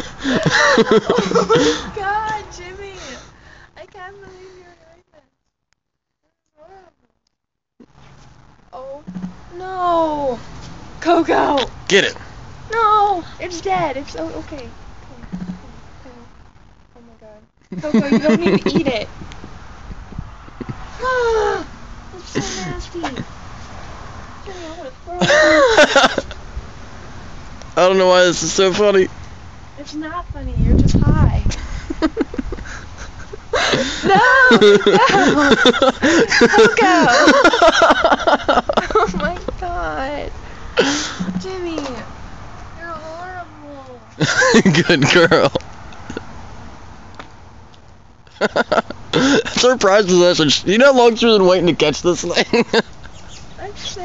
Oh my god, Jimmy! I can't believe you're doing this. This is horrible. Oh no! Coco! Get it. No! It's dead. It's okay. Oh my god. Coco, you don't need to eat it. It's so nasty. Jimmy, I want to throw it. I don't know why this is so funny. It's not funny. You're just high. No! No! Coco! Oh my god. Jimmy, you're horrible. Good girl. Surprise possession. You know how long she's been waiting to catch this thing? I'm so